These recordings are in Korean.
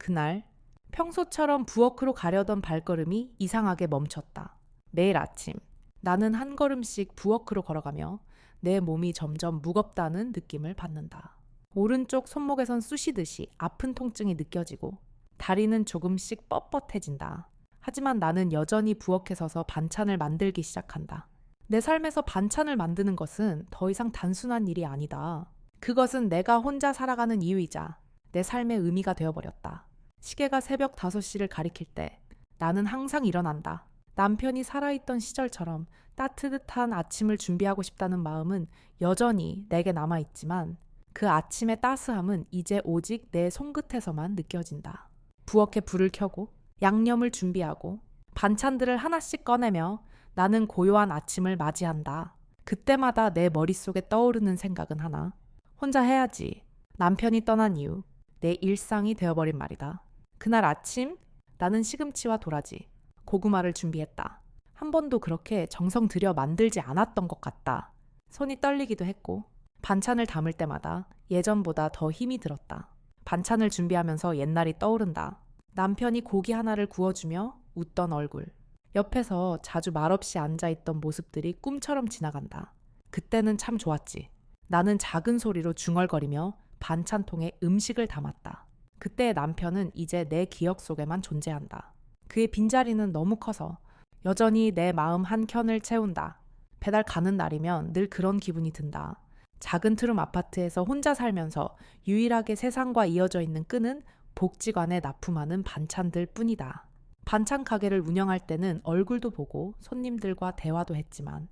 그날 평소처럼 부엌으로 가려던 발걸음이 이상하게 멈췄다. 매일 아침 나는 한 걸음씩 부엌으로 걸어가며 내 몸이 점점 무겁다는 느낌을 받는다. 오른쪽 손목에선 쑤시듯이 아픈 통증이 느껴지고 다리는 조금씩 뻣뻣해진다. 하지만 나는 여전히 부엌에 서서 반찬을 만들기 시작한다. 내 삶에서 반찬을 만드는 것은 더 이상 단순한 일이 아니다. 그것은 내가 혼자 살아가는 이유이자 내 삶의 의미가 되어버렸다. 시계가 새벽 5시를 가리킬 때 나는 항상 일어난다. 남편이 살아있던 시절처럼 따뜻한 아침을 준비하고 싶다는 마음은 여전히 내게 남아있지만 그 아침의 따스함은 이제 오직 내 손끝에서만 느껴진다. 부엌에 불을 켜고 양념을 준비하고 반찬들을 하나씩 꺼내며 나는 고요한 아침을 맞이한다. 그때마다 내 머릿속에 떠오르는 생각은 하나. 혼자 해야지. 남편이 떠난 이후 내 일상이 되어버린 말이다. 그날 아침 나는 시금치와 도라지, 고구마를 준비했다. 한 번도 그렇게 정성 들여 만들지 않았던 것 같다. 손이 떨리기도 했고 반찬을 담을 때마다 예전보다 더 힘이 들었다. 반찬을 준비하면서 옛날이 떠오른다. 남편이 고기 하나를 구워주며 웃던 얼굴. 옆에서 자주 말없이 앉아있던 모습들이 꿈처럼 지나간다. 그때는 참 좋았지. 나는 작은 소리로 중얼거리며 반찬통에 음식을 담았다. 그때의 남편은 이제 내 기억 속에만 존재한다. 그의 빈자리는 너무 커서 여전히 내 마음 한켠을 채운다. 배달 가는 날이면 늘 그런 기분이 든다. 작은 트름 아파트에서 혼자 살면서 유일하게 세상과 이어져 있는 끈은 복지관에 납품하는 반찬들 뿐이다. 반찬 가게를 운영할 때는 얼굴도 보고 손님들과 대화도 했지만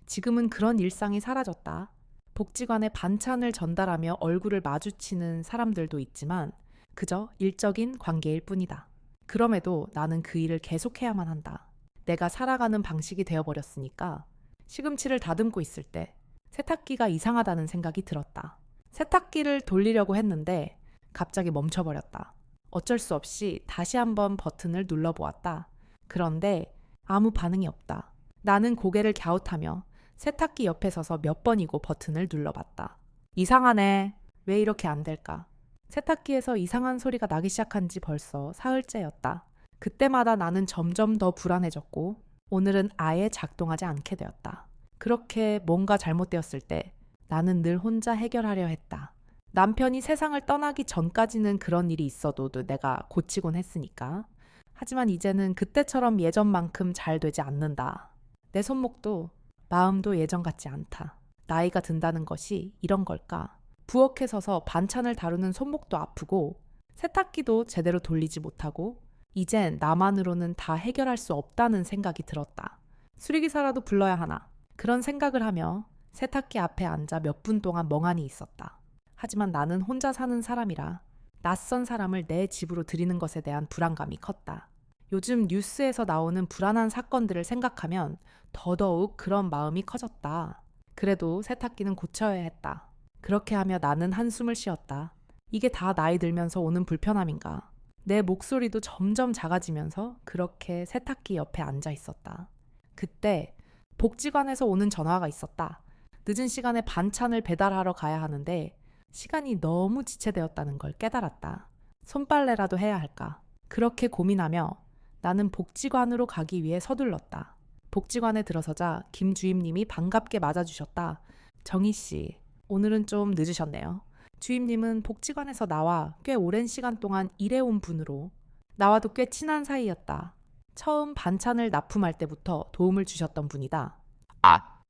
지금은 그런 일상이 사라졌다. 복지관에 반찬을 전달하며 얼굴을 마주치는 사람들도 있지만 그저 일적인 관계일 뿐이다. 그럼에도 나는 그 일을 계속해야만 한다. 내가 살아가는 방식이 되어버렸으니까 시금치를 다듬고 있을 때 세탁기가 이상하다는 생각이 들었다. 세탁기를 돌리려고 했는데 갑자기 멈춰버렸다. 어쩔 수 없이 다시 한번 버튼을 눌러보았다. 그런데 아무 반응이 없다. 나는 고개를 갸웃하며 세탁기 옆에 서서 몇 번이고 버튼을 눌러봤다. 이상하네. 왜 이렇게 안 될까? 세탁기에서 이상한 소리가 나기 시작한 지 벌써 사흘째였다. 그때마다 나는 점점 더 불안해졌고 오늘은 아예 작동하지 않게 되었다. 그렇게 뭔가 잘못되었을 때 나는 늘 혼자 해결하려 했다. 남편이 세상을 떠나기 전까지는 그런 일이 있어도 내가 고치곤 했으니까. 하지만 이제는 그때처럼 예전만큼 잘 되지 않는다. 내 손목도 마음도 예전 같지 않다. 나이가 든다는 것이 이런 걸까? 부엌에 서서 반찬을 다루는 손목도 아프고 세탁기도 제대로 돌리지 못하고 이젠 나만으로는 다 해결할 수 없다는 생각이 들었다. 수리기사라도 불러야 하나? 그런 생각을 하며 세탁기 앞에 앉아 몇 분 동안 멍하니 있었다. 하지만 나는 혼자 사는 사람이라 낯선 사람을 내 집으로 들이는 것에 대한 불안감이 컸다. 요즘 뉴스에서 나오는 불안한 사건들을 생각하면 더더욱 그런 마음이 커졌다. 그래도 세탁기는 고쳐야 했다. 그렇게 하며 나는 한숨을 쉬었다. 이게 다 나이 들면서 오는 불편함인가? 내 목소리도 점점 작아지면서 그렇게 세탁기 옆에 앉아 있었다. 그때 복지관에서 오는 전화가 있었다. 늦은 시간에 반찬을 배달하러 가야 하는데 시간이 너무 지체되었다는 걸 깨달았다. 손빨래라도 해야 할까? 그렇게 고민하며 나는 복지관으로 가기 위해 서둘렀다. 복지관에 들어서자 김 주임님이 반갑게 맞아주셨다. 정희 씨, 오늘은 좀 늦으셨네요. 주임님은 복지관에서 나와 꽤 오랜 시간 동안 일해온 분으로 나와도 꽤 친한 사이였다. 처음 반찬을 납품할 때부터 도움을 주셨던 분이다.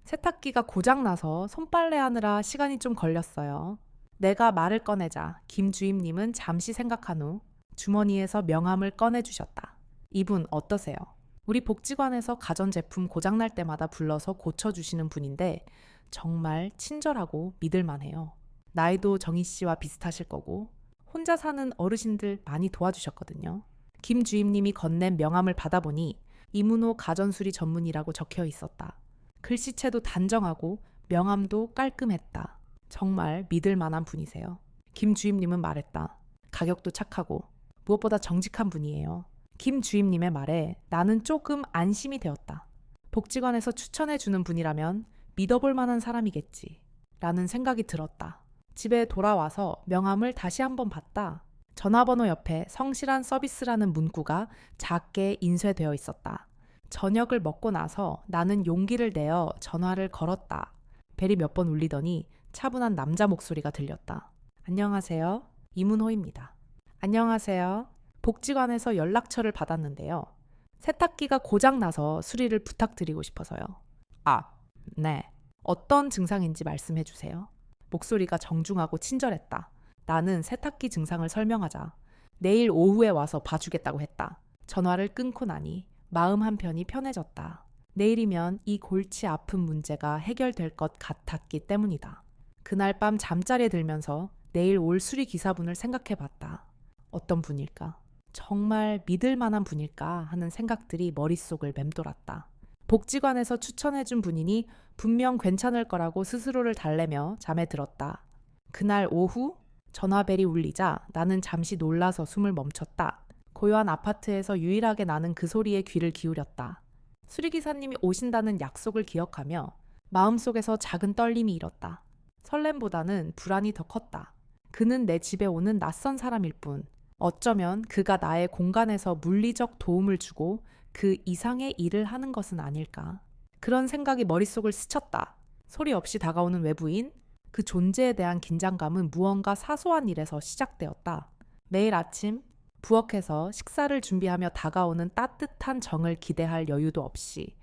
세탁기가 고장나서 손빨래하느라 시간이 좀 걸렸어요. 내가 말을 꺼내자 김 주임님은 잠시 생각한 후 주머니에서 명함을 꺼내주셨다. 이분 어떠세요? 우리 복지관에서 가전제품 고장날 때마다 불러서 고쳐주시는 분인데 정말 친절하고 믿을만해요. 나이도 정희 씨와 비슷하실 거고 혼자 사는 어르신들 많이 도와주셨거든요. 김 주임님이 건넨 명함을 받아보니 이문호 가전수리 전문이라고 적혀 있었다. 글씨체도 단정하고 명함도 깔끔했다. 정말 믿을 만한 분이세요. 김 주임님은 말했다. 가격도 착하고 무엇보다 정직한 분이에요. 김 주임님의 말에 나는 조금 안심이 되었다. 복지관에서 추천해주는 분이라면 믿어볼 만한 사람이겠지 라는 생각이 들었다. 집에 돌아와서 명함을 다시 한번 봤다. 전화번호 옆에 성실한 서비스라는 문구가 작게 인쇄되어 있었다. 저녁을 먹고 나서 나는 용기를 내어 전화를 걸었다. 벨이 몇 번 울리더니 차분한 남자 목소리가 들렸다. 안녕하세요. 이문호입니다. 안녕하세요. 복지관에서 연락처를 받았는데요. 세탁기가 고장나서 수리를 부탁드리고 싶어서요. 아, 네. 어떤 증상인지 말씀해 주세요. 목소리가 정중하고 친절했다. 나는 세탁기 증상을 설명하자 내일 오후에 와서 봐주겠다고 했다. 전화를 끊고 나니 마음 한편이 편해졌다. 내일이면 이 골치 아픈 문제가 해결될 것 같았기 때문이다. 그날 밤 잠자리에 들면서 내일 올 수리 기사분을 생각해 봤다. 어떤 분일까? 정말 믿을 만한 분일까 하는 생각들이 머릿속을 맴돌았다. 복지관에서 추천해준 분이니 분명 괜찮을 거라고 스스로를 달래며 잠에 들었다. 그날 오후 전화벨이 울리자 나는 잠시 놀라서 숨을 멈췄다. 고요한 아파트에서 유일하게 나는 그 소리에 귀를 기울였다. 수리기사님이 오신다는 약속을 기억하며 마음속에서 작은 떨림이 일었다. 설렘보다는 불안이 더 컸다. 그는 내 집에 오는 낯선 사람일 뿐 어쩌면 그가 나의 공간에서 물리적 도움을 주고 그 이상의 일을 하는 것은 아닐까. 그런 생각이 머릿속을 스쳤다. 소리 없이 다가오는 외부인, 그 존재에 대한 긴장감은 무언가 사소한 일에서 시작되었다. 매일 아침 부엌에서 식사를 준비하며 다가오는 따뜻한 정을 기대할 여유도 없이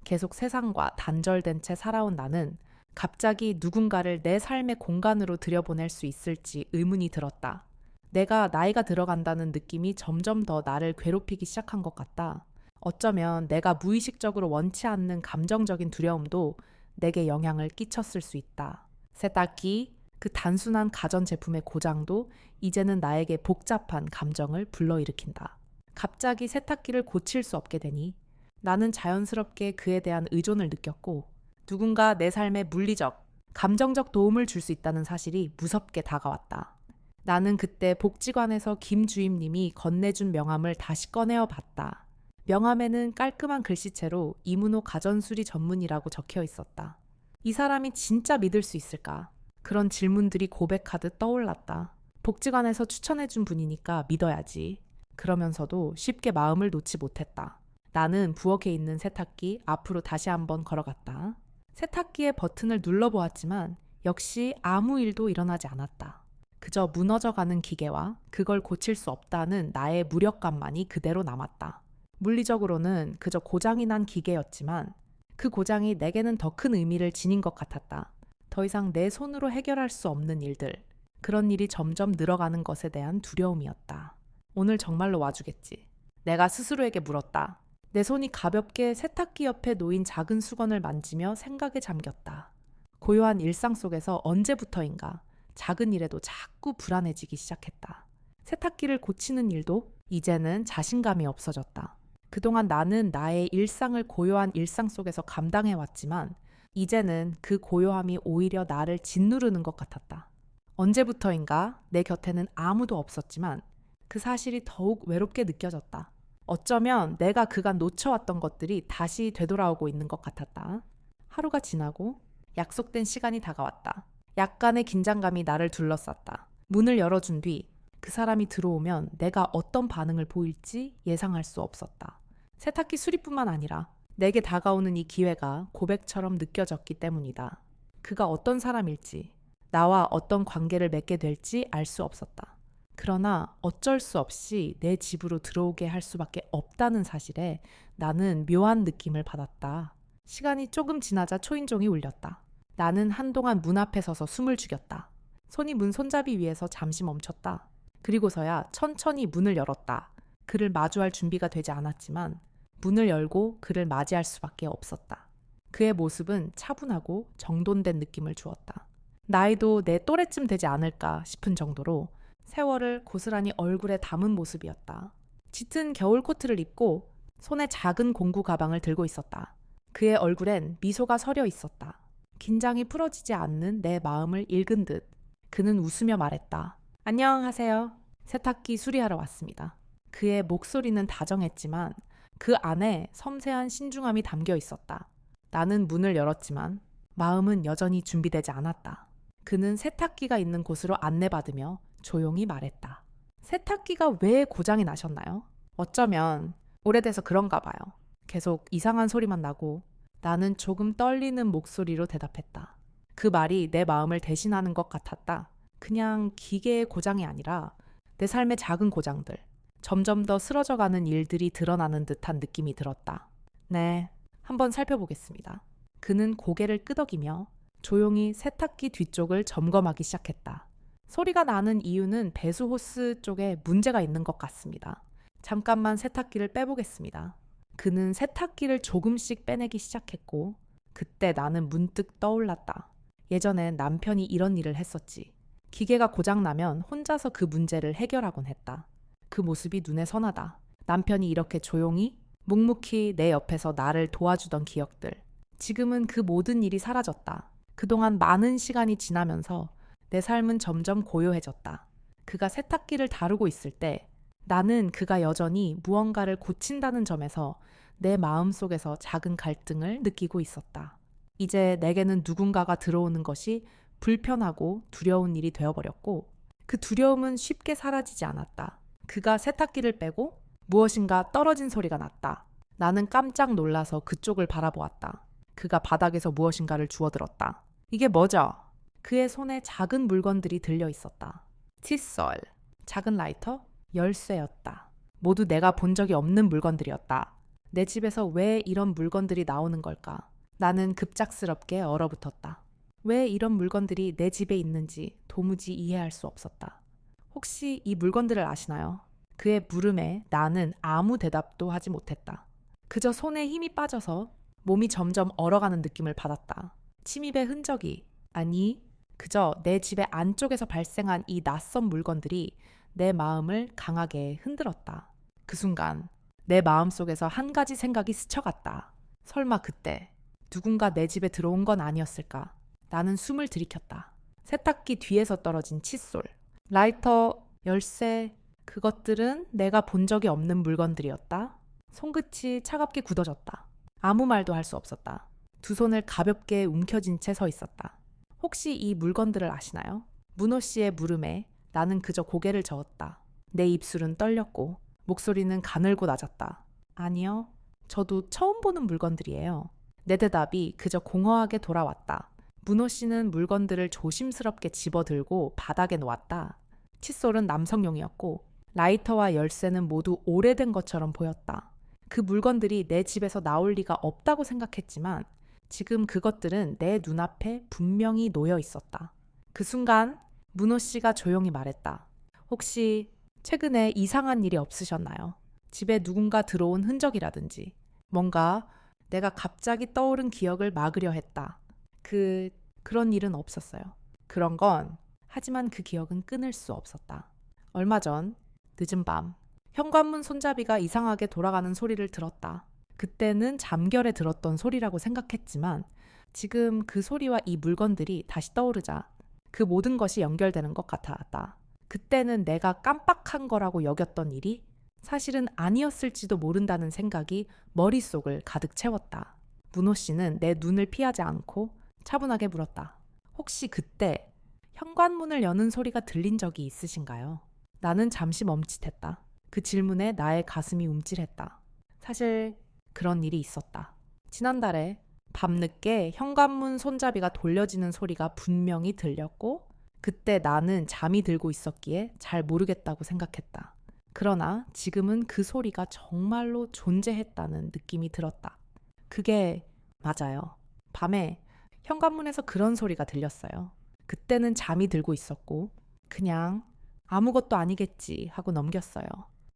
계속 세상과 단절된 채 살아온 나는 갑자기 누군가를 내 삶의 공간으로 들여보낼 수 있을지 의문이 들었다. 내가 나이가 들어간다는 느낌이 점점 더 나를 괴롭히기 시작한 것 같다. 어쩌면 내가 무의식적으로 원치 않는 감정적인 두려움도 내게 영향을 끼쳤을 수 있다. 세탁기, 그 단순한 가전제품의 고장도 이제는 나에게 복잡한 감정을 불러일으킨다. 갑자기 세탁기를 고칠 수 없게 되니 나는 자연스럽게 그에 대한 의존을 느꼈고 누군가 내 삶에 물리적, 감정적 도움을 줄 수 있다는 사실이 무섭게 다가왔다. 나는 그때 복지관에서 김 주임님이 건네준 명함을 다시 꺼내어 봤다. 명함에는 깔끔한 글씨체로 이문호 가전수리 전문이라고 적혀 있었다. 이 사람이 진짜 믿을 수 있을까? 그런 질문들이 고백하듯 떠올랐다. 복지관에서 추천해준 분이니까 믿어야지. 그러면서도 쉽게 마음을 놓지 못했다. 나는 부엌에 있는 세탁기 앞으로 다시 한번 걸어갔다. 세탁기의 버튼을 눌러보았지만 역시 아무 일도 일어나지 않았다. 그저 무너져가는 기계와 그걸 고칠 수 없다는 나의 무력감만이 그대로 남았다. 물리적으로는 그저 고장이 난 기계였지만 그 고장이 내게는 더 큰 의미를 지닌 것 같았다. 더 이상 내 손으로 해결할 수 없는 일들, 그런 일이 점점 늘어가는 것에 대한 두려움이었다. 오늘 정말로 와주겠지. 내가 스스로에게 물었다. 내 손이 가볍게 세탁기 옆에 놓인 작은 수건을 만지며 생각에 잠겼다. 고요한 일상 속에서 언제부터인가 작은 일에도 자꾸 불안해지기 시작했다. 세탁기를 고치는 일도 이제는 자신감이 없어졌다. 그동안 나는 나의 일상을 고요한 일상 속에서 감당해왔지만 이제는 그 고요함이 오히려 나를 짓누르는 것 같았다. 언제부터인가 내 곁에는 아무도 없었지만 그 사실이 더욱 외롭게 느껴졌다. 어쩌면 내가 그간 놓쳐왔던 것들이 다시 되돌아오고 있는 것 같았다. 하루가 지나고 약속된 시간이 다가왔다. 약간의 긴장감이 나를 둘러쌌다. 문을 열어준 뒤 그 사람이 들어오면 내가 어떤 반응을 보일지 예상할 수 없었다. 세탁기 수리뿐만 아니라 내게 다가오는 이 기회가 고백처럼 느껴졌기 때문이다. 그가 어떤 사람일지, 나와 어떤 관계를 맺게 될지 알 수 없었다. 그러나 어쩔 수 없이 내 집으로 들어오게 할 수밖에 없다는 사실에 나는 묘한 느낌을 받았다. 시간이 조금 지나자 초인종이 울렸다. 나는 한동안 문 앞에 서서 숨을 죽였다. 손이 문 손잡이 위에서 잠시 멈췄다. 그리고서야 천천히 문을 열었다. 그를 마주할 준비가 되지 않았지만 문을 열고 그를 맞이할 수밖에 없었다. 그의 모습은 차분하고 정돈된 느낌을 주었다. 나이도 내 또래쯤 되지 않을까 싶은 정도로 세월을 고스란히 얼굴에 담은 모습이었다. 짙은 겨울 코트를 입고 손에 작은 공구 가방을 들고 있었다. 그의 얼굴엔 미소가 서려 있었다. 긴장이 풀어지지 않는 내 마음을 읽은 듯 그는 웃으며 말했다. 안녕하세요. 세탁기 수리하러 왔습니다. 그의 목소리는 다정했지만 그 안에 섬세한 신중함이 담겨 있었다. 나는 문을 열었지만 마음은 여전히 준비되지 않았다. 그는 세탁기가 있는 곳으로 안내받으며 조용히 말했다. 세탁기가 왜 고장이 나셨나요? 어쩌면 오래돼서 그런가 봐요. 계속 이상한 소리만 나고 나는 조금 떨리는 목소리로 대답했다. 그 말이 내 마음을 대신하는 것 같았다. 그냥 기계의 고장이 아니라 내 삶의 작은 고장들, 점점 더 쓰러져가는 일들이 드러나는 듯한 느낌이 들었다. 네, 한번 살펴보겠습니다. 그는 고개를 끄덕이며 조용히 세탁기 뒤쪽을 점검하기 시작했다. 소리가 나는 이유는 배수 호스 쪽에 문제가 있는 것 같습니다. 잠깐만 세탁기를 빼보겠습니다. 그는 세탁기를 조금씩 빼내기 시작했고 그때 나는 문득 떠올랐다. 예전엔 남편이 이런 일을 했었지. 기계가 고장나면 혼자서 그 문제를 해결하곤 했다. 그 모습이 눈에 선하다. 남편이 이렇게 조용히 묵묵히 내 옆에서 나를 도와주던 기억들. 지금은 그 모든 일이 사라졌다. 그동안 많은 시간이 지나면서 내 삶은 점점 고요해졌다. 그가 세탁기를 다루고 있을 때 나는 그가 여전히 무언가를 고친다는 점에서 내 마음속에서 작은 갈등을 느끼고 있었다. 이제 내게는 누군가가 들어오는 것이 불편하고 두려운 일이 되어버렸고 그 두려움은 쉽게 사라지지 않았다. 그가 세탁기를 빼고 무엇인가 떨어진 소리가 났다. 나는 깜짝 놀라서 그쪽을 바라보았다. 그가 바닥에서 무엇인가를 주워들었다. 이게 뭐죠? 그의 손에 작은 물건들이 들려 있었다. 칫솔, 작은 라이터, 열쇠였다. 모두 내가 본 적이 없는 물건들이었다. 내 집에서 왜 이런 물건들이 나오는 걸까? 나는 급작스럽게 얼어붙었다. 왜 이런 물건들이 내 집에 있는지 도무지 이해할 수 없었다. 혹시 이 물건들을 아시나요? 그의 물음에 나는 아무 대답도 하지 못했다. 그저 손에 힘이 빠져서 몸이 점점 얼어가는 느낌을 받았다. 침입의 흔적이, 아니, 그저 내 집의 안쪽에서 발생한 이 낯선 물건들이 내 마음을 강하게 흔들었다. 그 순간 내 마음속에서 한 가지 생각이 스쳐갔다. 설마 그때 누군가 내 집에 들어온 건 아니었을까? 나는 숨을 들이켰다. 세탁기 뒤에서 떨어진 칫솔, 라이터, 열쇠, 그것들은 내가 본 적이 없는 물건들이었다. 손끝이 차갑게 굳어졌다. 아무 말도 할 수 없었다. 두 손을 가볍게 움켜쥔 채 서 있었다. 혹시 이 물건들을 아시나요? 문호 씨의 물음에 나는 그저 고개를 저었다. 내 입술은 떨렸고 목소리는 가늘고 낮았다. 아니요, 저도 처음 보는 물건들이에요. 내 대답이 그저 공허하게 돌아왔다. 문호 씨는 물건들을 조심스럽게 집어들고 바닥에 놓았다. 칫솔은 남성용이었고 라이터와 열쇠는 모두 오래된 것처럼 보였다. 그 물건들이 내 집에서 나올 리가 없다고 생각했지만 지금 그것들은 내 눈앞에 분명히 놓여 있었다. 그 순간 문호 씨가 조용히 말했다. 혹시 최근에 이상한 일이 없으셨나요? 집에 누군가 들어온 흔적이라든지 뭔가 내가 갑자기 떠오른 기억을 막으려 했다. 그런 일은 없었어요. 그런 건 하지만 그 기억은 끊을 수 없었다. 얼마 전 늦은 밤 현관문 손잡이가 이상하게 돌아가는 소리를 들었다. 그때는 잠결에 들었던 소리라고 생각했지만 지금 그 소리와 이 물건들이 다시 떠오르자 그 모든 것이 연결되는 것 같았다. 그때는 내가 깜빡한 거라고 여겼던 일이 사실은 아니었을지도 모른다는 생각이 머릿속을 가득 채웠다. 문호 씨는 내 눈을 피하지 않고 차분하게 물었다. 혹시 그때 현관문을 여는 소리가 들린 적이 있으신가요? 나는 잠시 멈칫했다. 그 질문에 나의 가슴이 움찔했다. 사실 그런 일이 있었다. 지난달에 밤늦게 현관문 손잡이가 돌려지는 소리가 분명히 들렸고 그때 나는 잠이 들고 있었기에 잘 모르겠다고 생각했다. 그러나 지금은 그 소리가 정말로 존재했다는 느낌이 들었다. 그게 맞아요. 밤에 현관문에서 그런 소리가 들렸어요. 그때는 잠이 들고 있었고 그냥 아무것도 아니겠지 하고 넘겼어요.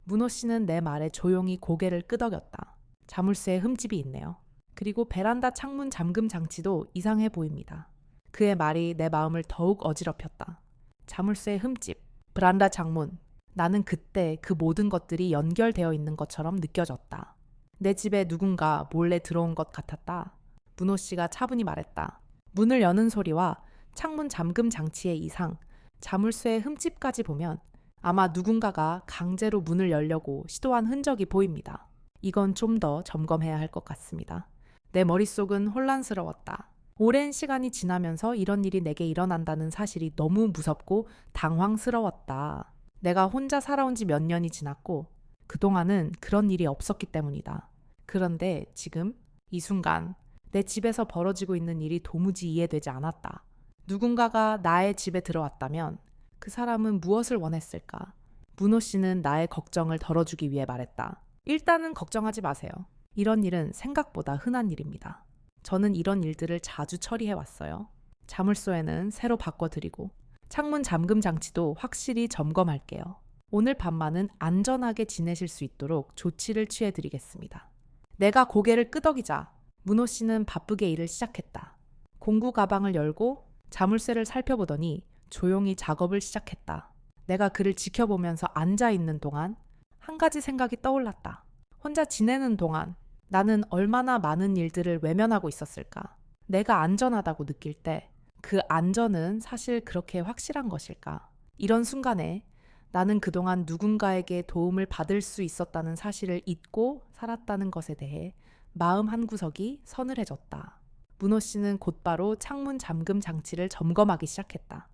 문호 씨는 내 말에 조용히 고개를 끄덕였다. 자물쇠에 흠집이 있네요. 그리고 베란다 창문 잠금 장치도 이상해 보입니다. 그의 말이 내 마음을 더욱 어지럽혔다. 자물쇠의 흠집, 베란다 창문. 나는 그때 그 모든 것들이 연결되어 있는 것처럼 느껴졌다. 내 집에 누군가 몰래 들어온 것 같았다. 문호 씨가 차분히 말했다. 문을 여는 소리와 창문 잠금 장치의 이상, 자물쇠의 흠집까지 보면 아마 누군가가 강제로 문을 열려고 시도한 흔적이 보입니다. 이건 좀 더 점검해야 할 것 같습니다. 내 머릿속은 혼란스러웠다. 오랜 시간이 지나면서 이런 일이 내게 일어난다는 사실이 너무 무섭고 당황스러웠다. 내가 혼자 살아온 지 몇 년이 지났고 그동안은 그런 일이 없었기 때문이다. 그런데 지금 이 순간 내 집에서 벌어지고 있는 일이 도무지 이해되지 않았다. 누군가가 나의 집에 들어왔다면 그 사람은 무엇을 원했을까? 문호 씨는 나의 걱정을 덜어주기 위해 말했다. 일단은 걱정하지 마세요. 이런 일은 생각보다 흔한 일입니다. 저는 이런 일들을 자주 처리해 왔어요. 자물쇠는 새로 바꿔드리고 창문 잠금 장치도 확실히 점검할게요. 오늘 밤만은 안전하게 지내실 수 있도록 조치를 취해드리겠습니다. 내가 고개를 끄덕이자 문호 씨는 바쁘게 일을 시작했다. 공구 가방을 열고 자물쇠를 살펴보더니 조용히 작업을 시작했다. 내가 그를 지켜보면서 앉아있는 동안 한 가지 생각이 떠올랐다. 혼자 지내는 동안 나는 얼마나 많은 일들을 외면하고 있었을까? 내가 안전하다고 느낄 때 그 안전은 사실 그렇게 확실한 것일까? 이런 순간에 나는 그동안 누군가에게 도움을 받을 수 있었다는 사실을 잊고 살았다는 것에 대해 마음 한구석이 서늘해졌다. 문호 씨는 곧바로 창문 잠금 장치를 점검하기 시작했다.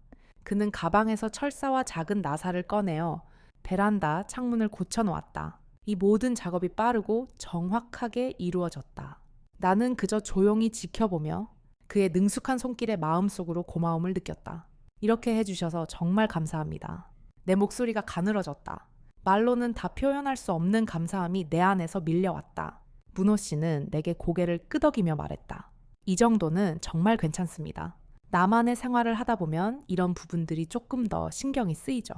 그는 가방에서 철사와 작은 나사를 꺼내어 베란다 창문을 고쳐놓았다. 이 모든 작업이 빠르고 정확하게 이루어졌다. 나는 그저 조용히 지켜보며 그의 능숙한 손길에 마음속으로 고마움을 느꼈다. 이렇게 해주셔서 정말 감사합니다. 내 목소리가 가늘어졌다. 말로는 다 표현할 수 없는 감사함이 내 안에서 밀려왔다. 문호 씨는 내게 고개를 끄덕이며 말했다. 이 정도는 정말 괜찮습니다. 나만의 생활을 하다 보면 이런 부분들이 조금 더 신경이 쓰이죠.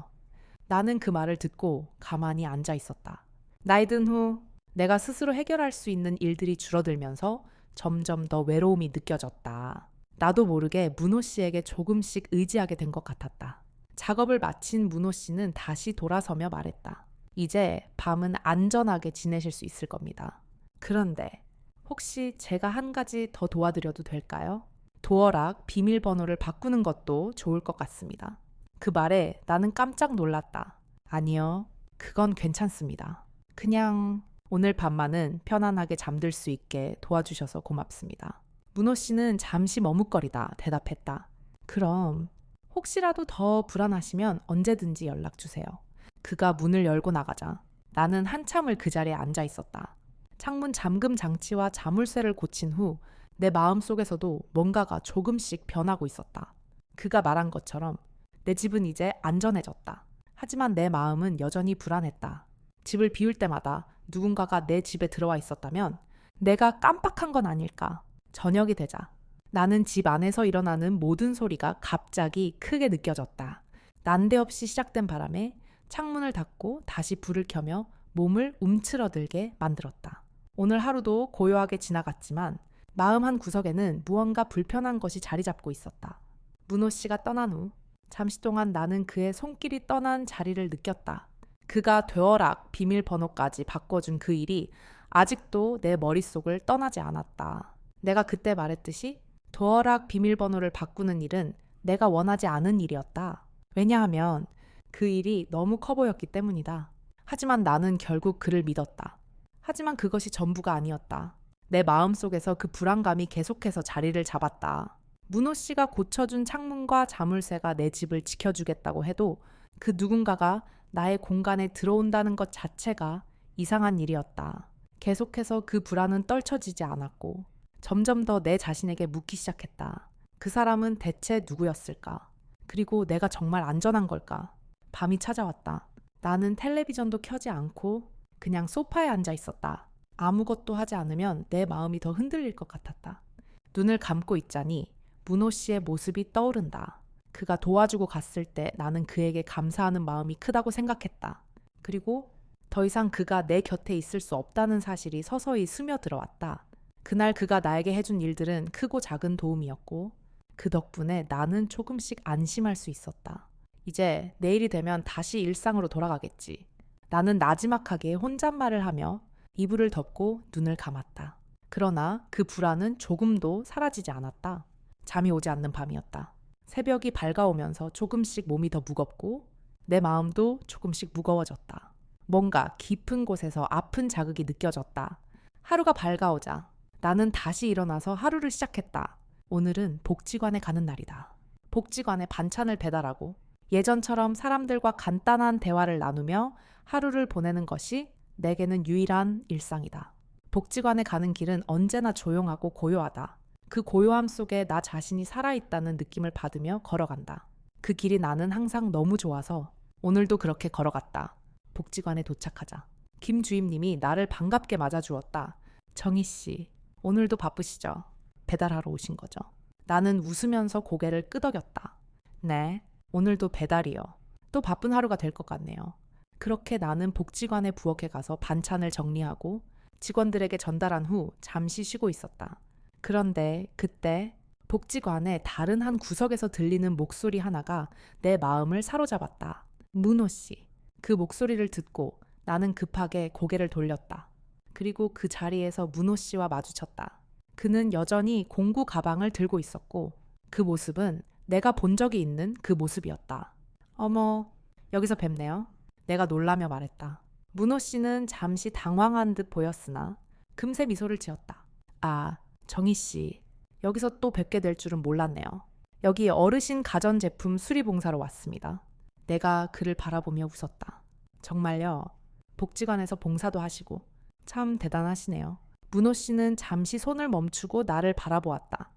나는 그 말을 듣고 가만히 앉아 있었다. 나이 든 후 내가 스스로 해결할 수 있는 일들이 줄어들면서 점점 더 외로움이 느껴졌다. 나도 모르게 문호 씨에게 조금씩 의지하게 된 것 같았다. 작업을 마친 문호 씨는 다시 돌아서며 말했다. 이제 밤은 안전하게 지내실 수 있을 겁니다. 그런데 혹시 제가 한 가지 더 도와드려도 될까요? 도어락 비밀번호를 바꾸는 것도 좋을 것 같습니다. 그 말에 나는 깜짝 놀랐다. 아니요, 그건 괜찮습니다. 그냥 오늘 밤만은 편안하게 잠들 수 있게 도와주셔서 고맙습니다. 문호 씨는 잠시 머뭇거리다 대답했다. 그럼 혹시라도 더 불안하시면 언제든지 연락 주세요. 그가 문을 열고 나가자 나는 한참을 그 자리에 앉아 있었다. 창문 잠금 장치와 자물쇠를 고친 후 내 마음속에서도 뭔가가 조금씩 변하고 있었다. 그가 말한 것처럼 내 집은 이제 안전해졌다. 하지만 내 마음은 여전히 불안했다. 집을 비울 때마다 누군가가 내 집에 들어와 있었다면 내가 깜빡한 건 아닐까. 저녁이 되자 나는 집 안에서 일어나는 모든 소리가 갑자기 크게 느껴졌다. 난데없이 시작된 바람에 창문을 닫고 다시 불을 켜며 몸을 움츠러들게 만들었다. 오늘 하루도 고요하게 지나갔지만 마음 한 구석에는 무언가 불편한 것이 자리 잡고 있었다. 문호 씨가 떠난 후 잠시 동안 나는 그의 손길이 떠난 자리를 느꼈다. 그가 되어락 비밀번호까지 바꿔준 그 일이 아직도 내 머릿속을 떠나지 않았다. 내가 그때 말했듯이 도어락 비밀번호를 바꾸는 일은 내가 원하지 않은 일이었다. 왜냐하면 그 일이 너무 커 보였기 때문이다. 하지만 나는 결국 그를 믿었다. 하지만 그것이 전부가 아니었다. 내 마음속에서 그 불안감이 계속해서 자리를 잡았다. 문호 씨가 고쳐준 창문과 자물쇠가 내 집을 지켜주겠다고 해도 그 누군가가 나의 공간에 들어온다는 것 자체가 이상한 일이었다. 계속해서 그 불안은 떨쳐지지 않았고 점점 더 내 자신에게 묻기 시작했다. 그 사람은 대체 누구였을까? 그리고 내가 정말 안전한 걸까? 밤이 찾아왔다. 나는 텔레비전도 켜지 않고 그냥 소파에 앉아 있었다. 아무것도 하지 않으면 내 마음이 더 흔들릴 것 같았다. 눈을 감고 있자니 문호 씨의 모습이 떠오른다. 그가 도와주고 갔을 때 나는 그에게 감사하는 마음이 크다고 생각했다. 그리고 더 이상 그가 내 곁에 있을 수 없다는 사실이 서서히 스며들어왔다. 그날 그가 나에게 해준 일들은 크고 작은 도움이었고 그 덕분에 나는 조금씩 안심할 수 있었다. 이제 내일이 되면 다시 일상으로 돌아가겠지. 나는 나지막하게 혼잣말을 하며 이불을 덮고 눈을 감았다. 그러나 그 불안은 조금도 사라지지 않았다. 잠이 오지 않는 밤이었다. 새벽이 밝아오면서 조금씩 몸이 더 무겁고 내 마음도 조금씩 무거워졌다. 뭔가 깊은 곳에서 아픈 자극이 느껴졌다. 하루가 밝아오자 나는 다시 일어나서 하루를 시작했다. 오늘은 복지관에 가는 날이다. 복지관에 반찬을 배달하고 예전처럼 사람들과 간단한 대화를 나누며 하루를 보내는 것이 내게는 유일한 일상이다. 복지관에 가는 길은 언제나 조용하고 고요하다. 그 고요함 속에 나 자신이 살아있다는 느낌을 받으며 걸어간다. 그 길이 나는 항상 너무 좋아서 오늘도 그렇게 걸어갔다. 복지관에 도착하자 김 주임님이 나를 반갑게 맞아주었다. 정희 씨, 오늘도 바쁘시죠? 배달하러 오신 거죠? 나는 웃으면서 고개를 끄덕였다. 네, 오늘도 배달이요. 또 바쁜 하루가 될 것 같네요. 그렇게 나는 복지관에 부엌에 가서 반찬을 정리하고 직원들에게 전달한 후 잠시 쉬고 있었다. 그런데 그때 복지관의 다른 한 구석에서 들리는 목소리 하나가 내 마음을 사로잡았다. 문호 씨. 그 목소리를 듣고 나는 급하게 고개를 돌렸다. 그리고 그 자리에서 문호 씨와 마주쳤다. 그는 여전히 공구 가방을 들고 있었고 그 모습은 내가 본 적이 있는 그 모습이었다. 어머, 여기서 뵙네요. 내가 놀라며 말했다. 문호 씨는 잠시 당황한 듯 보였으나 금세 미소를 지었다. 아, 정희 씨, 여기서 또 뵙게 될 줄은 몰랐네요. 여기 어르신 가전제품 수리봉사로 왔습니다. 내가 그를 바라보며 웃었다. 정말요? 복지관에서 봉사도 하시고 참 대단하시네요. 문호 씨는 잠시 손을 멈추고 나를 바라보았다.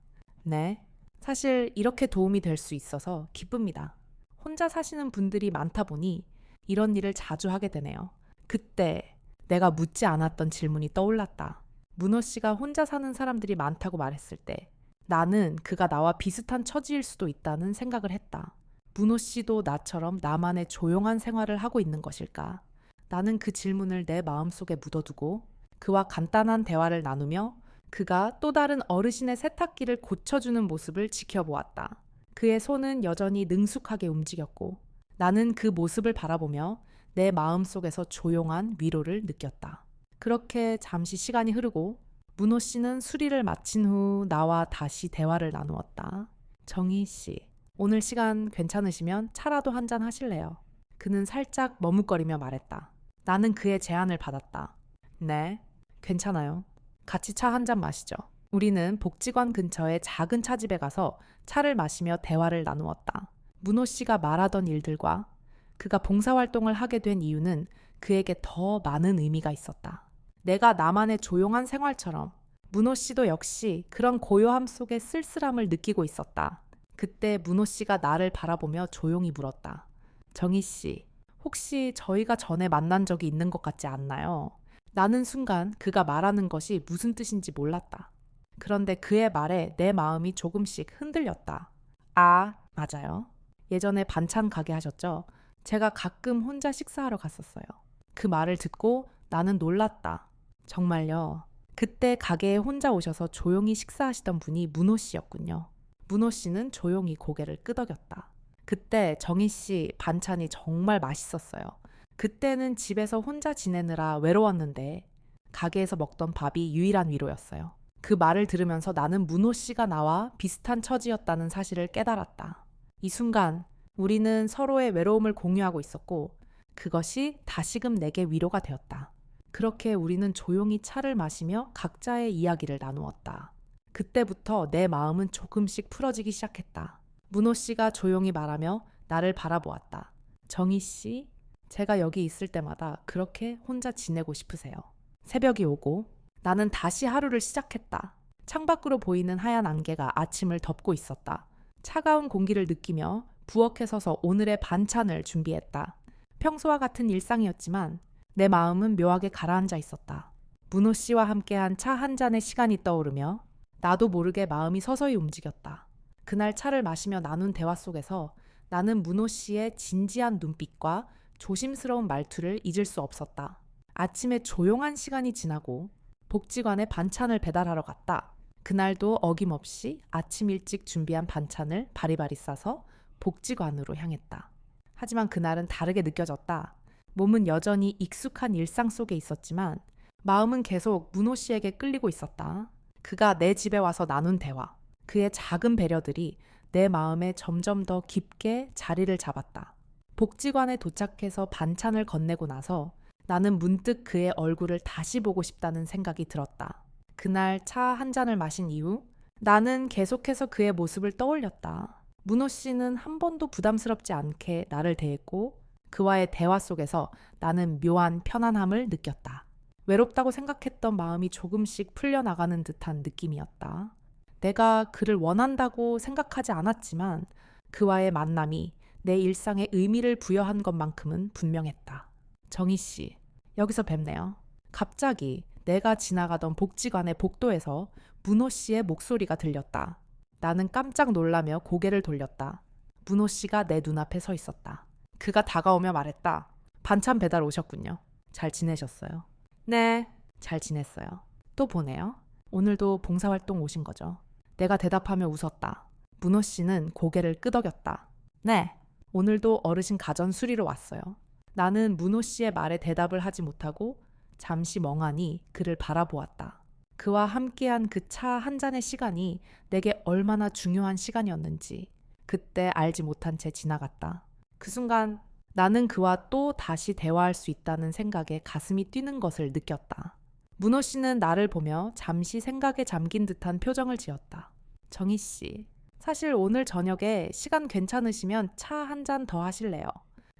네, 사실 이렇게 도움이 될 수 있어서 기쁩니다. 혼자 사시는 분들이 많다 보니 이런 일을 자주 하게 되네요. 그때 내가 묻지 않았던 질문이 떠올랐다. 문호 씨가 혼자 사는 사람들이 많다고 말했을 때 나는 그가 나와 비슷한 처지일 수도 있다는 생각을 했다. 문호 씨도 나처럼 나만의 조용한 생활을 하고 있는 것일까? 나는 그 질문을 내 마음속에 묻어두고 그와 간단한 대화를 나누며 그가 또 다른 어르신의 세탁기를 고쳐주는 모습을 지켜보았다. 그의 손은 여전히 능숙하게 움직였고 나는 그 모습을 바라보며 내 마음속에서 조용한 위로를 느꼈다. 그렇게 잠시 시간이 흐르고 문호 씨는 수리를 마친 후 나와 다시 대화를 나누었다. 정희 씨, 오늘 시간 괜찮으시면 차라도 한잔 하실래요? 그는 살짝 머뭇거리며 말했다. 나는 그의 제안을 받았다. 네, 괜찮아요. 같이 차 한잔 마시죠. 우리는 복지관 근처의 작은 차집에 가서 차를 마시며 대화를 나누었다. 문호 씨가 말하던 일들과 그가 봉사활동을 하게 된 이유는 그에게 더 많은 의미가 있었다. 내가 나만의 조용한 생활처럼 문호 씨도 역시 그런 고요함 속에 쓸쓸함을 느끼고 있었다. 그때 문호 씨가 나를 바라보며 조용히 물었다. 정희 씨, 혹시 저희가 전에 만난 적이 있는 것 같지 않나요? 나는 순간 그가 말하는 것이 무슨 뜻인지 몰랐다. 그런데 그의 말에 내 마음이 조금씩 흔들렸다. 아, 맞아요. 예전에 반찬 가게 하셨죠? 제가 가끔 혼자 식사하러 갔었어요. 그 말을 듣고 나는 놀랐다. 정말요. 그때 가게에 혼자 오셔서 조용히 식사하시던 분이 문호 씨였군요. 문호 씨는 조용히 고개를 끄덕였다. 그때 정희 씨 반찬이 정말 맛있었어요. 그때는 집에서 혼자 지내느라 외로웠는데 가게에서 먹던 밥이 유일한 위로였어요. 그 말을 들으면서 나는 문호 씨가 나와 비슷한 처지였다는 사실을 깨달았다. 이 순간 우리는 서로의 외로움을 공유하고 있었고 그것이 다시금 내게 위로가 되었다. 그렇게 우리는 조용히 차를 마시며 각자의 이야기를 나누었다. 그때부터 내 마음은 조금씩 풀어지기 시작했다. 문호 씨가 조용히 말하며 나를 바라보았다. 정희 씨, 제가 여기 있을 때마다 그렇게 혼자 지내고 싶으세요. 새벽이 오고 나는 다시 하루를 시작했다. 창밖으로 보이는 하얀 안개가 아침을 덮고 있었다. 차가운 공기를 느끼며 부엌에 서서 오늘의 반찬을 준비했다. 평소와 같은 일상이었지만 내 마음은 묘하게 가라앉아 있었다. 문호 씨와 함께한 차 한 잔의 시간이 떠오르며 나도 모르게 마음이 서서히 움직였다. 그날 차를 마시며 나눈 대화 속에서 나는 문호 씨의 진지한 눈빛과 조심스러운 말투를 잊을 수 없었다. 아침에 조용한 시간이 지나고 복지관에 반찬을 배달하러 갔다. 그날도 어김없이 아침 일찍 준비한 반찬을 바리바리 싸서 복지관으로 향했다. 하지만 그날은 다르게 느껴졌다. 몸은 여전히 익숙한 일상 속에 있었지만 마음은 계속 문호 씨에게 끌리고 있었다. 그가 내 집에 와서 나눈 대화, 그의 작은 배려들이 내 마음에 점점 더 깊게 자리를 잡았다. 복지관에 도착해서 반찬을 건네고 나서 나는 문득 그의 얼굴을 다시 보고 싶다는 생각이 들었다. 그날 차 한 잔을 마신 이후 나는 계속해서 그의 모습을 떠올렸다. 문호 씨는 한 번도 부담스럽지 않게 나를 대했고 그와의 대화 속에서 나는 묘한 편안함을 느꼈다. 외롭다고 생각했던 마음이 조금씩 풀려나가는 듯한 느낌이었다. 내가 그를 원한다고 생각하지 않았지만 그와의 만남이 내 일상에 의미를 부여한 것만큼은 분명했다. 정희 씨, 여기서 뵙네요. 갑자기 내가 지나가던 복지관의 복도에서 문호 씨의 목소리가 들렸다. 나는 깜짝 놀라며 고개를 돌렸다. 문호 씨가 내 눈앞에 서 있었다. 그가 다가오며 말했다. 반찬 배달 오셨군요. 잘 지내셨어요? 네, 잘 지냈어요. 또 보네요. 오늘도 봉사활동 오신 거죠? 내가 대답하며 웃었다. 문호 씨는 고개를 끄덕였다. 네, 오늘도 어르신 가전 수리로 왔어요. 나는 문호 씨의 말에 대답을 하지 못하고 잠시 멍하니 그를 바라보았다. 그와 함께한 그 차 한 잔의 시간이 내게 얼마나 중요한 시간이었는지 그때 알지 못한 채 지나갔다. 그 순간 나는 그와 또 다시 대화할 수 있다는 생각에 가슴이 뛰는 것을 느꼈다. 문호 씨는 나를 보며 잠시 생각에 잠긴 듯한 표정을 지었다. 정희 씨, 사실 오늘 저녁에 시간 괜찮으시면 차 한 잔 더 하실래요?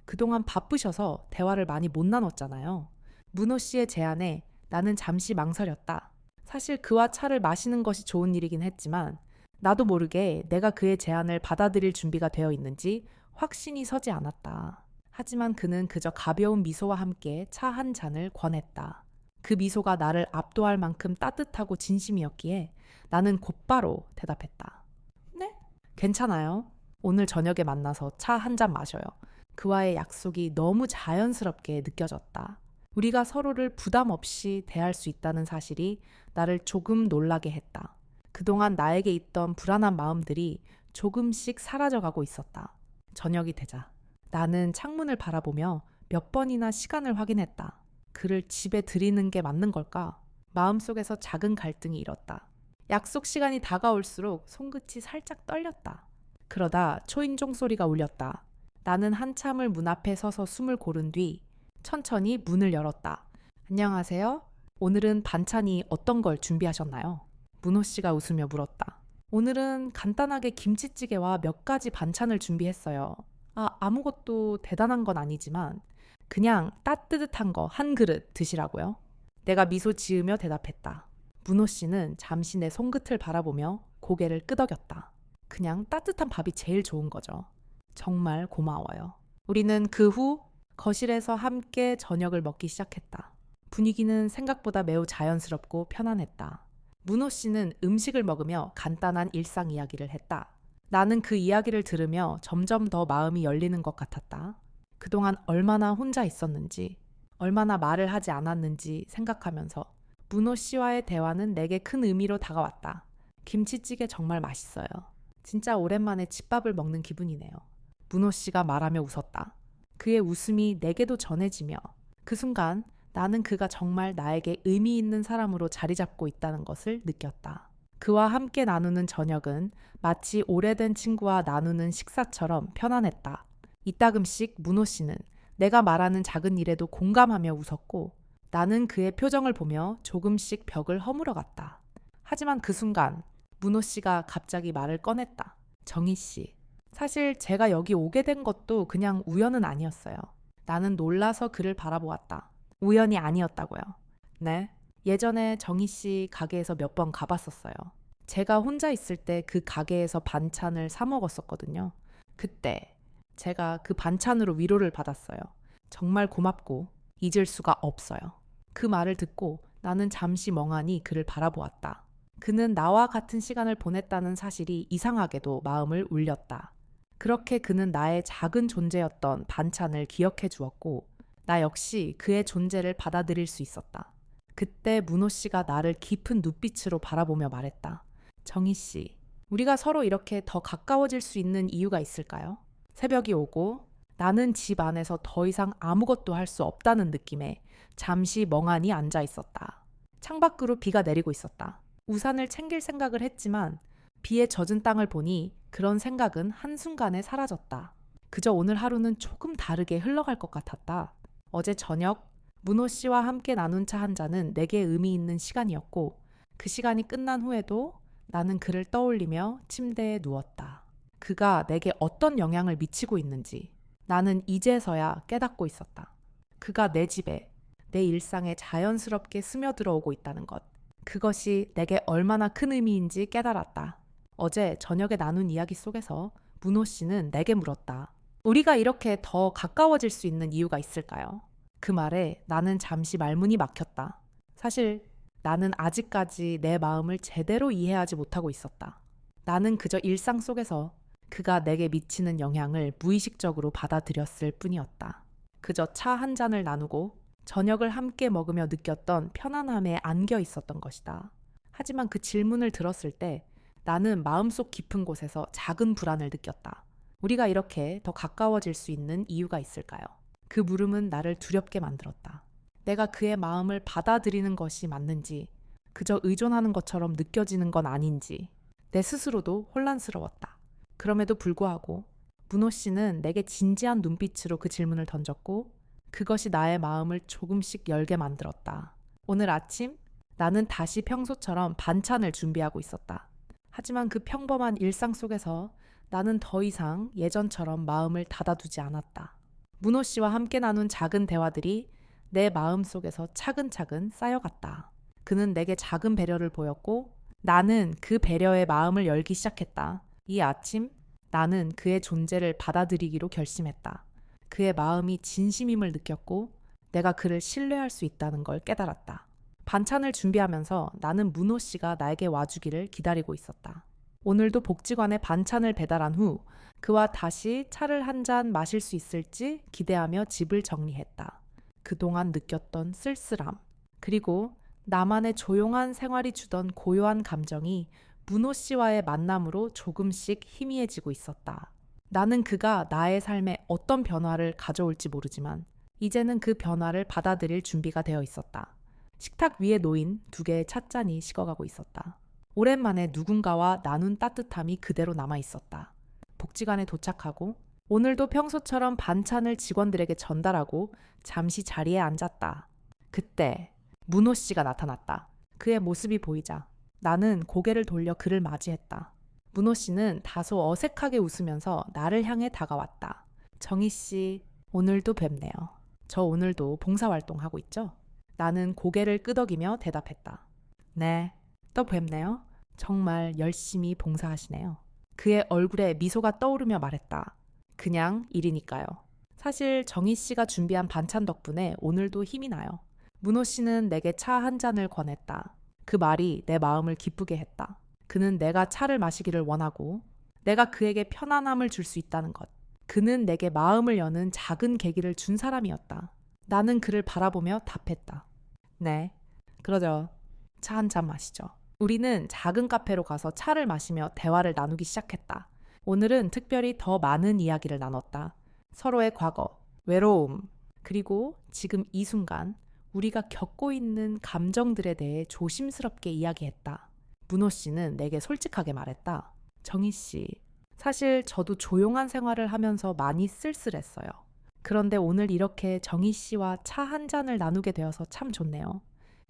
그동안 바쁘셔서 대화를 많이 못 나눴잖아요. 문호 씨의 제안에 나는 잠시 망설였다. 사실 그와 차를 마시는 것이 좋은 일이긴 했지만 나도 모르게 내가 그의 제안을 받아들일 준비가 되어 있는지 확신이 서지 않았다. 하지만 그는 그저 가벼운 미소와 함께 차 한 잔을 권했다. 그 미소가 나를 압도할 만큼 따뜻하고 진심이었기에 나는 곧바로 대답했다. 네? 괜찮아요. 오늘 저녁에 만나서 차 한 잔 마셔요. 그와의 약속이 너무 자연스럽게 느껴졌다. 우리가 서로를 부담 없이 대할 수 있다는 사실이 나를 조금 놀라게 했다. 그동안 나에게 있던 불안한 마음들이 조금씩 사라져가고 있었다. 저녁이 되자 나는 창문을 바라보며 몇 번이나 시간을 확인했다. 그를 집에 들이는 게 맞는 걸까? 마음속에서 작은 갈등이 일었다. 약속 시간이 다가올수록 손끝이 살짝 떨렸다. 그러다 초인종 소리가 울렸다. 나는 한참을 문 앞에 서서 숨을 고른 뒤 천천히 문을 열었다. 안녕하세요. 오늘은 반찬이 어떤 걸 준비하셨나요? 문호 씨가 웃으며 물었다. 오늘은 간단하게 김치찌개와 몇 가지 반찬을 준비했어요. 아무것도 대단한 건 아니지만 그냥 따뜻한 거 한 그릇 드시라고요. 내가 미소 지으며 대답했다. 문호 씨는 잠시 내 손끝을 바라보며 고개를 끄덕였다. 그냥 따뜻한 밥이 제일 좋은 거죠. 정말 고마워요. 우리는 그 후 거실에서 함께 저녁을 먹기 시작했다. 분위기는 생각보다 매우 자연스럽고 편안했다. 문호 씨는 음식을 먹으며 간단한 일상 이야기를 했다. 나는 그 이야기를 들으며 점점 더 마음이 열리는 것 같았다. 그동안 얼마나 혼자 있었는지, 얼마나 말을 하지 않았는지 생각하면서 문호 씨와의 대화는 내게 큰 의미로 다가왔다. 김치찌개 정말 맛있어요. 진짜 오랜만에 집밥을 먹는 기분이네요. 문호 씨가 말하며 웃었다. 그의 웃음이 내게도 전해지며 그 순간 나는 그가 정말 나에게 의미 있는 사람으로 자리 잡고 있다는 것을 느꼈다. 그와 함께 나누는 저녁은 마치 오래된 친구와 나누는 식사처럼 편안했다. 이따금씩 문호 씨는 내가 말하는 작은 일에도 공감하며 웃었고 나는 그의 표정을 보며 조금씩 벽을 허물어 갔다. 하지만 그 순간 문호 씨가 갑자기 말을 꺼냈다. 정희 씨, 사실 제가 여기 오게 된 것도 그냥 우연은 아니었어요. 나는 놀라서 그를 바라보았다. 우연이 아니었다고요. 네. 예전에 정희 씨 가게에서 몇 번 가봤었어요. 제가 혼자 있을 때 그 가게에서 반찬을 사 먹었었거든요. 그때 제가 그 반찬으로 위로를 받았어요. 정말 고맙고 잊을 수가 없어요. 그 말을 듣고 나는 잠시 멍하니 그를 바라보았다. 그는 나와 같은 시간을 보냈다는 사실이 이상하게도 마음을 울렸다. 그렇게 그는 나의 작은 존재였던 반찬을 기억해 주었고 나 역시 그의 존재를 받아들일 수 있었다. 그때 문호 씨가 나를 깊은 눈빛으로 바라보며 말했다. 정희 씨, 우리가 서로 이렇게 더 가까워질 수 있는 이유가 있을까요? 새벽이 오고 나는 집 안에서 더 이상 아무것도 할 수 없다는 느낌에 잠시 멍하니 앉아 있었다. 창밖으로 비가 내리고 있었다. 우산을 챙길 생각을 했지만 비에 젖은 땅을 보니 그런 생각은 한순간에 사라졌다. 그저 오늘 하루는 조금 다르게 흘러갈 것 같았다. 어제 저녁 문호 씨와 함께 나눈 차 한 잔은 내게 의미 있는 시간이었고 그 시간이 끝난 후에도 나는 그를 떠올리며 침대에 누웠다. 그가 내게 어떤 영향을 미치고 있는지 나는 이제서야 깨닫고 있었다. 그가 내 집에, 내 일상에 자연스럽게 스며들어 오고 있다는 것. 그것이 내게 얼마나 큰 의미인지 깨달았다. 어제 저녁에 나눈 이야기 속에서 문호 씨는 내게 물었다. 우리가 이렇게 더 가까워질 수 있는 이유가 있을까요? 그 말에 나는 잠시 말문이 막혔다. 사실 나는 아직까지 내 마음을 제대로 이해하지 못하고 있었다. 나는 그저 일상 속에서 그가 내게 미치는 영향을 무의식적으로 받아들였을 뿐이었다. 그저 차 한 잔을 나누고 저녁을 함께 먹으며 느꼈던 편안함에 안겨 있었던 것이다. 하지만 그 질문을 들었을 때 나는 마음속 깊은 곳에서 작은 불안을 느꼈다. 우리가 이렇게 더 가까워질 수 있는 이유가 있을까요? 그 물음은 나를 두렵게 만들었다. 내가 그의 마음을 받아들이는 것이 맞는지, 그저 의존하는 것처럼 느껴지는 건 아닌지, 내 스스로도 혼란스러웠다. 그럼에도 불구하고 문호 씨는 내게 진지한 눈빛으로 그 질문을 던졌고 그것이 나의 마음을 조금씩 열게 만들었다. 오늘 아침 나는 다시 평소처럼 반찬을 준비하고 있었다. 하지만 그 평범한 일상 속에서 나는 더 이상 예전처럼 마음을 닫아두지 않았다. 문호 씨와 함께 나눈 작은 대화들이 내 마음 속에서 차근차근 쌓여갔다. 그는 내게 작은 배려를 보였고 나는 그 배려의 마음을 열기 시작했다. 이 아침 나는 그의 존재를 받아들이기로 결심했다. 그의 마음이 진심임을 느꼈고 내가 그를 신뢰할 수 있다는 걸 깨달았다. 반찬을 준비하면서 나는 문호 씨가 나에게 와주기를 기다리고 있었다. 오늘도 복지관에 반찬을 배달한 후 그와 다시 차를 한 잔 마실 수 있을지 기대하며 집을 정리했다. 그동안 느꼈던 쓸쓸함, 그리고 나만의 조용한 생활이 주던 고요한 감정이 문호 씨와의 만남으로 조금씩 희미해지고 있었다. 나는 그가 나의 삶에 어떤 변화를 가져올지 모르지만 이제는 그 변화를 받아들일 준비가 되어 있었다. 식탁 위에 놓인 2개의 찻잔이 식어가고 있었다. 오랜만에 누군가와 나눈 따뜻함이 그대로 남아 있었다. 복지관에 도착하고 오늘도 평소처럼 반찬을 직원들에게 전달하고 잠시 자리에 앉았다. 그때 문호 씨가 나타났다. 그의 모습이 보이자 나는 고개를 돌려 그를 맞이했다. 문호 씨는 다소 어색하게 웃으면서 나를 향해 다가왔다. 정희 씨, 오늘도 뵙네요. 저 오늘도 봉사활동하고 있죠? 나는 고개를 끄덕이며 대답했다. 네, 또 뵙네요. 정말 열심히 봉사하시네요. 그의 얼굴에 미소가 떠오르며 말했다. 그냥 일이니까요. 사실 정희 씨가 준비한 반찬 덕분에 오늘도 힘이 나요. 문호 씨는 내게 차 한 잔을 권했다. 그 말이 내 마음을 기쁘게 했다. 그는 내가 차를 마시기를 원하고 내가 그에게 편안함을 줄 수 있다는 것. 그는 내게 마음을 여는 작은 계기를 준 사람이었다. 나는 그를 바라보며 답했다. 네, 그러죠. 차 한 잔 마시죠. 우리는 작은 카페로 가서 차를 마시며 대화를 나누기 시작했다. 오늘은 특별히 더 많은 이야기를 나눴다. 서로의 과거, 외로움, 그리고 지금 이 순간 우리가 겪고 있는 감정들에 대해 조심스럽게 이야기했다. 문호 씨는 내게 솔직하게 말했다. 정희 씨, 사실 저도 조용한 생활을 하면서 많이 쓸쓸했어요. 그런데 오늘 이렇게 정희 씨와 차 한 잔을 나누게 되어서 참 좋네요.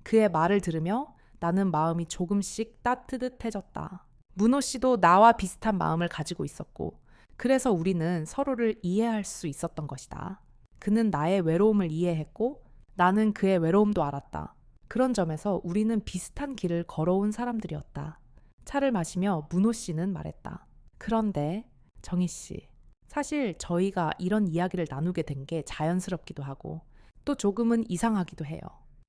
그의 말을 들으며 나는 마음이 조금씩 따뜻해졌다. 문호 씨도 나와 비슷한 마음을 가지고 있었고, 그래서 우리는 서로를 이해할 수 있었던 것이다. 그는 나의 외로움을 이해했고, 나는 그의 외로움도 알았다. 그런 점에서 우리는 비슷한 길을 걸어온 사람들이었다. 차를 마시며 문호 씨는 말했다. 그런데 정희 씨, 사실 저희가 이런 이야기를 나누게 된 게 자연스럽기도 하고 또 조금은 이상하기도 해요.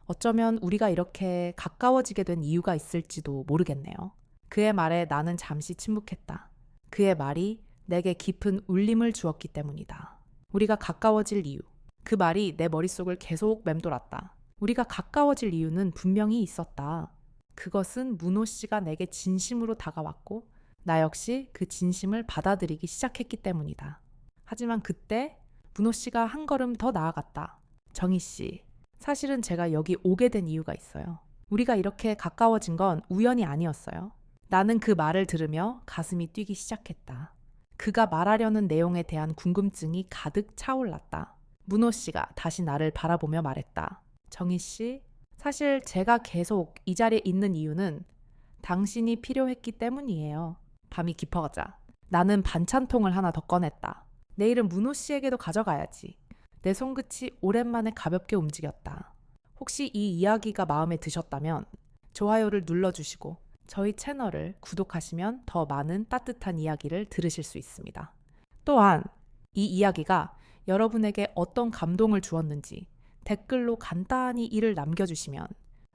어쩌면 우리가 이렇게 가까워지게 된 이유가 있을지도 모르겠네요. 그의 말에 나는 잠시 침묵했다. 그의 말이 내게 깊은 울림을 주었기 때문이다. 우리가 가까워질 이유. 그 말이 내 머릿속을 계속 맴돌았다. 우리가 가까워질 이유는 분명히 있었다. 그것은 문호 씨가 내게 진심으로 다가왔고 나 역시 그 진심을 받아들이기 시작했기 때문이다. 하지만 그때 문호 씨가 한 걸음 더 나아갔다. 정희 씨, 사실은 제가 여기 오게 된 이유가 있어요. 우리가 이렇게 가까워진 건 우연이 아니었어요. 나는 그 말을 들으며 가슴이 뛰기 시작했다. 그가 말하려는 내용에 대한 궁금증이 가득 차올랐다. 문호 씨가 다시 나를 바라보며 말했다. 정희 씨, 사실 제가 계속 이 자리에 있는 이유는 당신이 필요했기 때문이에요. 밤이 깊어가자 나는 반찬통을 하나 더 꺼냈다. 내일은 문호 씨에게도 가져가야지. 내 손끝이 오랜만에 가볍게 움직였다. 혹시 이 이야기가 마음에 드셨다면 좋아요를 눌러주시고 저희 채널을 구독하시면 더 많은 따뜻한 이야기를 들으실 수 있습니다. 또한 이 이야기가 여러분에게 어떤 감동을 주었는지 댓글로 간단히 이를 남겨주시면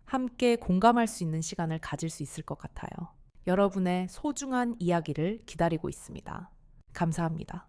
함께 공감할 수 있는 시간을 가질 수 있을 것 같아요. 여러분의 소중한 이야기를 기다리고 있습니다. 감사합니다.